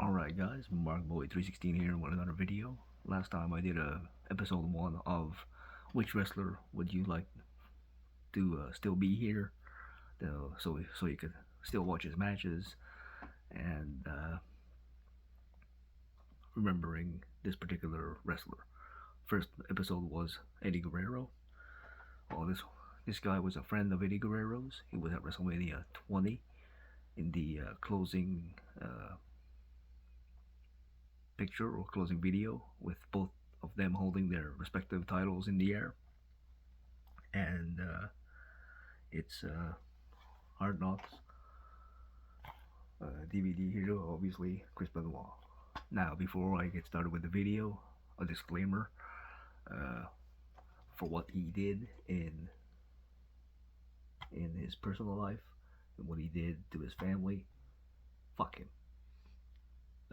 Alright guys, MarkBoy316 here with another video. Last time I did episode 1 of which wrestler would you like to still be here, so you could still watch his matches, and remembering this particular wrestler. First episode was Eddie Guerrero. Well, this guy was a friend of Eddie Guerrero's. He was at WrestleMania 20 in the closing picture or closing video with both of them holding their respective titles in the air. And it's Hard Knocks DVD hero, obviously, Chris Benoit. Now, before I get started with the video, a disclaimer uh, for what he did in his personal life and what he did to his family. Fuck him.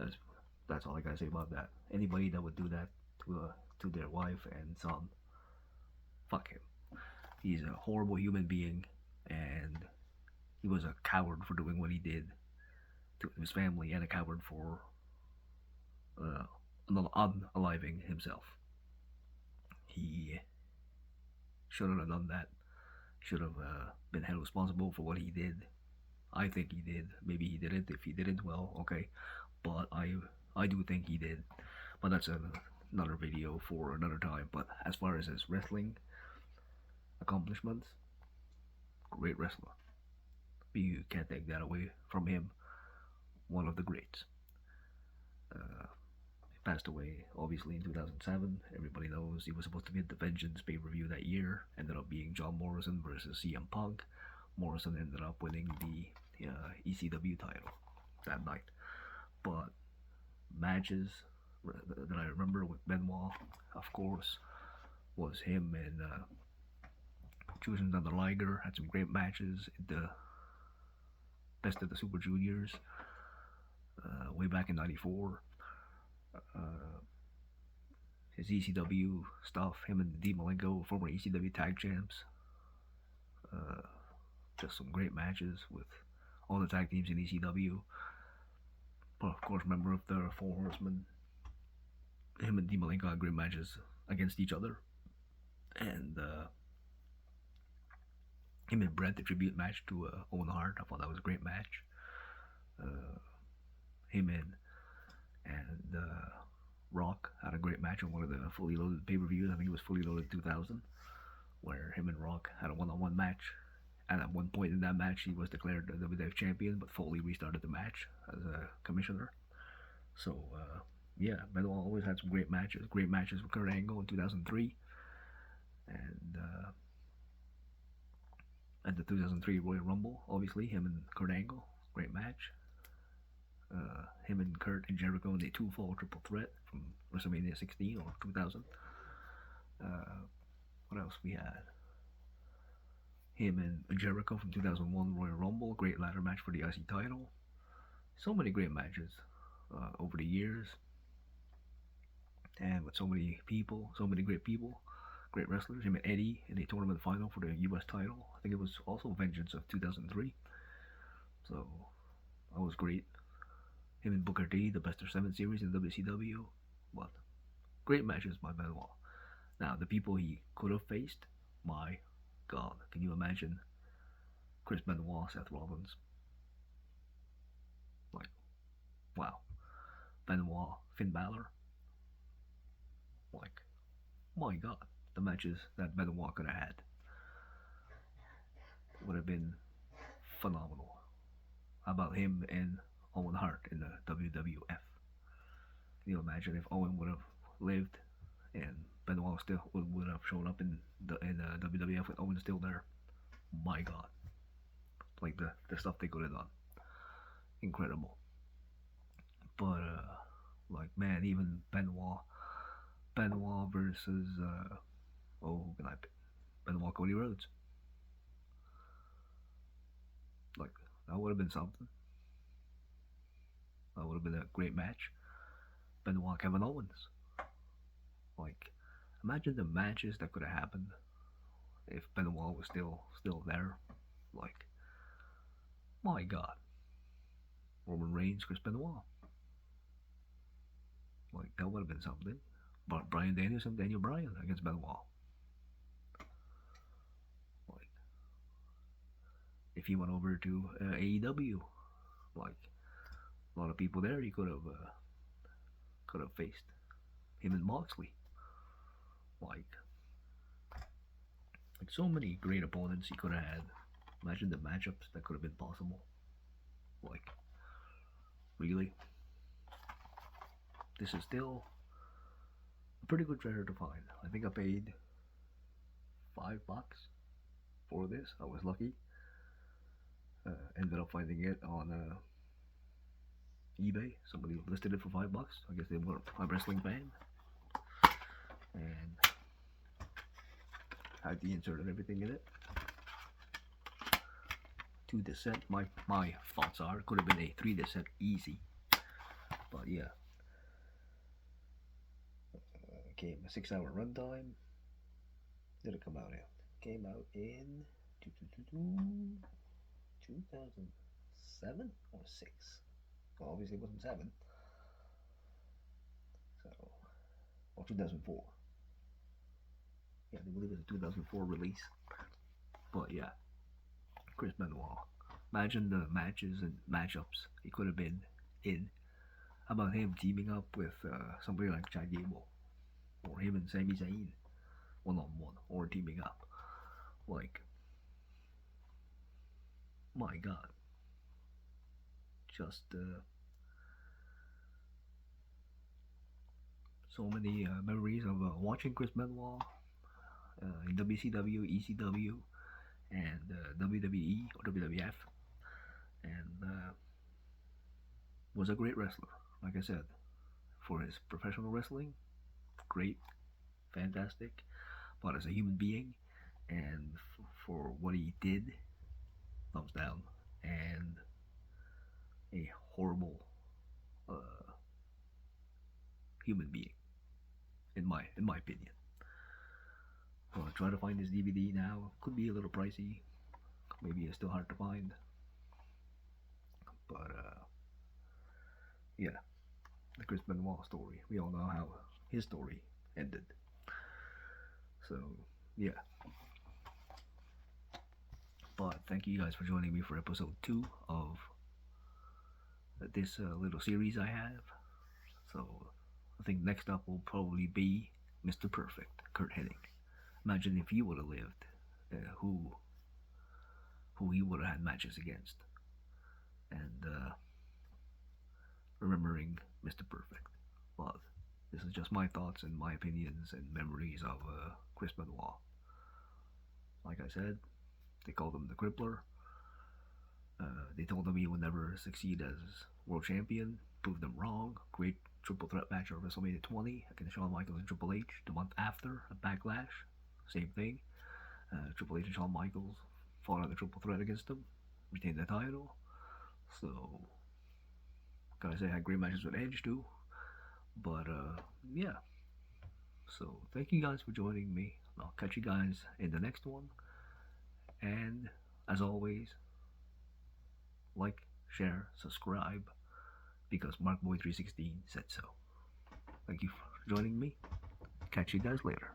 That's that's all I gotta say about that. Anybody that would do that to their wife and son, fuck him. He's a horrible human being, and he was a coward for doing what he did to his family, and a coward for uh, unaliving himself. He shouldn't have done that. Should have been held responsible for what he did. I think he did. Maybe he didn't. If he didn't, well, okay. But I do think he did. But that's another video for another time. But as far as his wrestling accomplishments, great wrestler. You can't take that away from him. One of the greats. He passed away obviously in 2007. Everybody knows he was supposed to be at the Vengeance pay-per-view that year. Ended up being John Morrison versus CM Punk. Morrison ended up winning the ECW title that night. But matches that I remember with Benoit, of course, was him and Jushin Thunder Liger. Had some great matches at the Best of the Super Juniors way back in '94. His ECW stuff, him and Dean Malenko, former ECW tag champs. Just some great matches with all the tag teams in ECW. But of course, member of the Four Horsemen. Him and Dean Malenko had great matches against each other. And him and Brett, the tribute match to Owen Hart, I thought that was a great match. Him and Rock had a great match on one of the fully loaded pay-per-views. I think it was Fully Loaded 2000, where him and Rock had a one-on-one match. And at one point in that match, he was declared the WWF champion, but Foley restarted the match as a commissioner. So, yeah, Benoit always had some great matches. Great matches with Kurt Angle in 2003. And at the 2003 Royal Rumble, obviously, him and Kurt Angle, great match. Him and Kurt and Jericho in the two-fall triple threat from WrestleMania 16 or 2000. What else we had? Him and Jericho from 2001 Royal Rumble, great ladder match for the IC title. So many great matches over the years, and with so many people, so many great people, great wrestlers. Him and Eddie in a tournament final for the US title. I think it was also Vengeance of 2003. So that was great. Him and Booker T, the Best of 7 series in WCW. What? Great matches by Benoit. Now, the people he could have faced, my God, can you imagine Chris Benoit, Seth Rollins? Like, wow. Benoit, Finn Balor. Like, my God, the matches that Benoit could have had would have been phenomenal. How about him and Owen Hart in the WWF? Can you imagine if Owen would have lived and Benoit still would have shown up in the WWF with Owen still there? My God, like the stuff they could have done, incredible. But like, man, even Benoit versus who can I pick? Benoit Cody Rhodes. Like, that would have been something. That would have been a great match. Benoit Kevin Owens. Like, imagine the matches that could have happened if Benoit was still there. Like, my God. Roman Reigns, Chris Benoit. Like that would have been something. But Brian Danielson, Daniel Bryan against Benoit. Like if he went over to AEW, like a lot of people there, he could have faced him and Moxley. Like so many great opponents he could have had. Imagine the matchups that could have been possible. Like really, this is still a pretty good treasure to find. I think I paid $5 for this. I was lucky. Ended up finding it on eBay. Somebody listed it for $5. I guess they were a wrestling fan, and had the insert and everything in it. To the set, my thoughts are could have been a 3 disc set easy, but yeah. Came a 6-hour runtime. Did it come out in? Came out in 2007 or 6. Well, obviously it wasn't 7. So, or 2004. Yeah, I believe it was a 2004 release. But yeah, Chris Benoit. Imagine the matches and matchups he could have been in. How about him teaming up with somebody like Chad Gable? Or him and Sami Zayn one-on-one, or teaming up. Like, my God. Just so many memories of watching Chris Benoit in WCW, ECW, and WWE or WWF, and was a great wrestler. Like I said, for his professional wrestling, great, fantastic. But as a human being, and for what he did, thumbs down. And a horrible human being, in my opinion. Try to find this DVD now. Could be a little pricey. Maybe it's still hard to find. But yeah, the Chris Benoit story. We all know how his story ended. So yeah. But thank you guys for joining me for episode 2 of this little series I have. So I think next up will probably be Mr. Perfect, Kurt Hennig. Imagine if he would have lived, who he would have had matches against, and remembering Mr. Perfect. But this is just my thoughts and my opinions and memories of Chris Benoit. Like I said, they called him the Crippler. They told him he would never succeed as world champion. Proved them wrong. Great triple threat match at WrestleMania 20 against Shawn Michaels and Triple H. The month after, a Backlash, same thing. Triple H and Shawn Michaels fought on the triple threat against him, retained the title. So, gotta say, I had great matches with Edge too. But yeah. So thank you guys for joining me. I'll catch you guys in the next one. And as always, like, share, subscribe, because MarkBoy316 said so. Thank you for joining me. Catch you guys later.